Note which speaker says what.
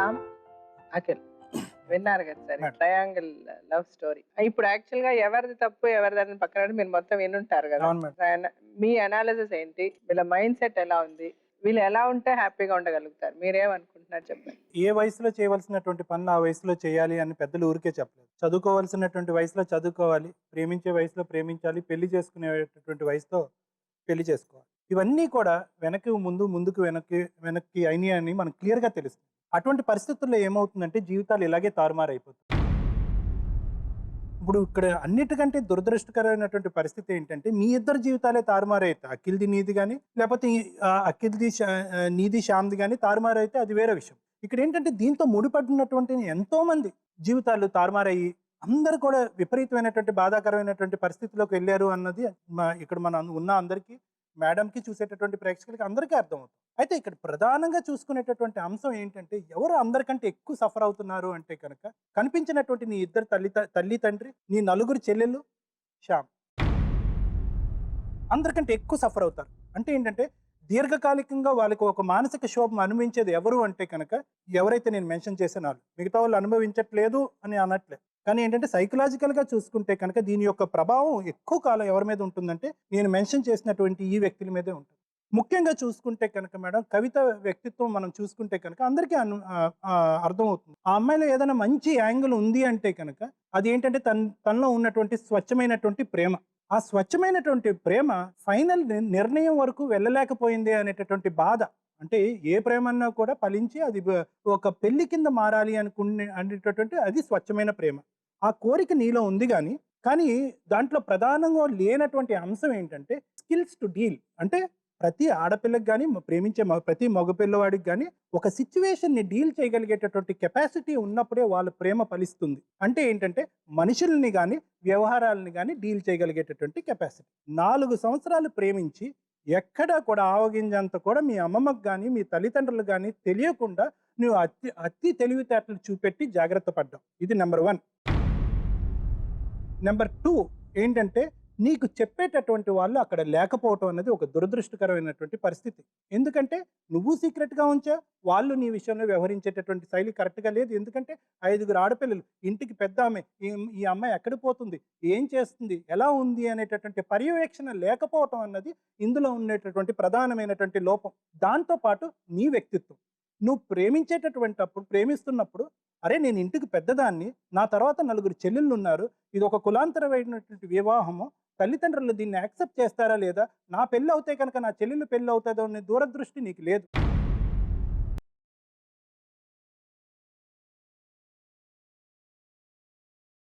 Speaker 1: శ్యామ్, అఖిల్. విన్నారు కదా sir
Speaker 2: madam.
Speaker 1: Triangle love story. ఇప్పుడు యాక్చువల్ గా ఎవరిది తప్పు ఎవరిదని పక్కన పెట్టి మీరు మొత్తం వినుంటారు కదా.
Speaker 2: అవును మేడం.
Speaker 1: మీ అనాలిసిస్ ఏంటి, వీళ్ళ మైండ్ సెట్ ఎలా ఉంది, వీళ్ళు ఎలా ఉంటే హ్యాపీగా ఉండగలుగుతారు, మీరేమనుకుంటున్నారు చెప్పండి.
Speaker 2: ఏ వయసులో చేయవలసినటువంటి పనులు ఆ వయసులో చేయాలి అని పెద్దలు ఊరికే చెప్పలేదు. చదువుకోవాల్సినటువంటి వయసులో చదువుకోవాలి, ప్రేమించే వయసులో ప్రేమించాలి, పెళ్లి చేసుకునేటటువంటి వయసులో పెళ్లి చేసుకోవాలి. ఇవన్నీ కూడా వెనక్కి ముందు, ముందుకు వెనక్కి వెనక్కి అయినాయి అని మనకు క్లియర్గా తెలుస్తుంది. అటువంటి పరిస్థితుల్లో ఏమవుతుందంటే జీవితాలు ఇలాగే తారుమారైపోతుంది. ఇప్పుడు ఇక్కడ అన్నిటికంటే దురదృష్టకరమైనటువంటి పరిస్థితి ఏంటంటే మీ ఇద్దరు జీవితాలే తారుమారైతే అఖిల్ది నీది కానీ లేకపోతే అఖిల్ది నీది శ్యామ్ది కానీ తారుమారైతే అది వేరే విషయం. ఇక్కడ ఏంటంటే దీంతో ముడిపడినటువంటి ఎంతో మంది జీవితాలు తారుమారయ్యి అందరు కూడా విపరీతమైనటువంటి బాధాకరమైనటువంటి పరిస్థితిలోకి వెళ్ళారు అన్నది ఇక్కడ మనం ఉన్న అందరికీ, మేడంకి, చూసేటటువంటి ప్రేక్షకులకి అందరికీ అర్థమవుతుంది. అయితే ఇక్కడ ప్రధానంగా చూసుకునేటటువంటి అంశం ఏంటంటే ఎవరు అందరికంటే ఎక్కువ సఫర్ అవుతున్నారు అంటే కనుక కనిపించినటువంటి నీ ఇద్దరు తల్లి తండ్రి, నీ నలుగురు చెల్లెళ్ళు, శ్యామ్ అందరికంటే ఎక్కువ సఫర్ అవుతారు. అంటే ఏంటంటే దీర్ఘకాలికంగా వాళ్ళకి ఒక మానసిక శోభం అనుభవించేది ఎవరు అంటే కనుక ఎవరైతే నేను మెన్షన్ చేసిన వాళ్ళు. మిగతా వాళ్ళు అనుభవించట్లేదు అని అనట్లేదు. కానీ ఏంటంటే సైకలాజికల్గా చూసుకుంటే కనుక దీని యొక్క ప్రభావం ఎక్కువ కాలం ఎవరి మీద ఉంటుందంటే నేను మెన్షన్ చేసినటువంటి ఈ వ్యక్తుల మీదే ఉంటుంది. ముఖ్యంగా చూసుకుంటే కనుక మేడం కవిత వ్యక్తిత్వం మనం చూసుకుంటే కనుక అందరికీ అర్థమవుతుంది. ఆ అమ్మాయిలో ఏదైనా మంచి యాంగిల్ ఉంది అంటే కనుక అది ఏంటంటే తనలో ఉన్నటువంటి స్వచ్ఛమైనటువంటి ప్రేమ. ఆ స్వచ్ఛమైనటువంటి ప్రేమ ఫైనల్ నిర్ణయం వరకు వెళ్ళలేకపోయింది అనేటటువంటి బాధ. అంటే ఏ ప్రేమ అన్నా కూడా ఫలించి అది ఒక పెళ్లి కింద మారాలి అనేటటువంటి అది స్వచ్ఛమైన ప్రేమ. ఆ కోరిక నీలో ఉంది కానీ దాంట్లో ప్రధానంగా లేనటువంటి అంశం ఏంటంటే స్కిల్స్ టు డీల్. అంటే ప్రతి ఆడపిల్లకి కానీ ప్రేమించే ప్రతి మగపిల్లవాడికి కానీ ఒక సిచ్యువేషన్ని డీల్ చేయగలిగేటటువంటి కెపాసిటీ ఉన్నప్పుడే వాళ్ళ ప్రేమ ఫలిస్తుంది. అంటే ఏంటంటే మనుషుల్ని కానీ వ్యవహారాలని కానీ డీల్ చేయగలిగేటటువంటి కెపాసిటీ. 4 సంవత్సరాలు ప్రేమించి ఎక్కడా కూడా ఆవగింజంత కూడా మీ అమ్మమ్మకు కానీ మీ తల్లిదండ్రులకు కానీ తెలియకుండా నువ్వు అతి తెలివితేటలు చూపెట్టి జాగ్రత్త పడ్డావు. ఇది నెంబర్ 1. నెంబర్ 2 ఏంటంటే నీకు చెప్పేటటువంటి వాళ్ళు అక్కడ లేకపోవటం అనేది ఒక దురదృష్టకరమైనటువంటి పరిస్థితి. ఎందుకంటే నువ్వు సీక్రెట్గా ఉంచా, వాళ్ళు నీ విషయంలో వ్యవహరించేటటువంటి శైలి కరెక్ట్గా లేదు. ఎందుకంటే 5 ఆడపిల్లలు, ఇంటికి పెద్ద ఆమె, ఈ అమ్మాయి ఎక్కడికి పోతుంది, ఏం చేస్తుంది, ఎలా ఉంది అనేటటువంటి పర్యవేక్షణ లేకపోవటం అన్నది ఇందులో ఉండేటటువంటి ప్రధానమైనటువంటి లోపం. దాంతోపాటు నీ వ్యక్తిత్వం. నువ్వు ప్రేమిస్తున్నప్పుడు అరే నేను ఇంటికి పెద్దదాన్ని, నా తర్వాత 4 చెల్లెళ్ళు ఉన్నారు, ఇది ఒక కులాంతరమైనటువంటి వివాహము, తల్లిదండ్రులు దీన్ని యాక్సెప్ట్ చేస్తారా లేదా, నా పెళ్ళి అవుతే కనుక నా చెల్లెళ్ళు పెళ్ళి అవుతుందో అనే దూరదృష్టి నీకు లేదు.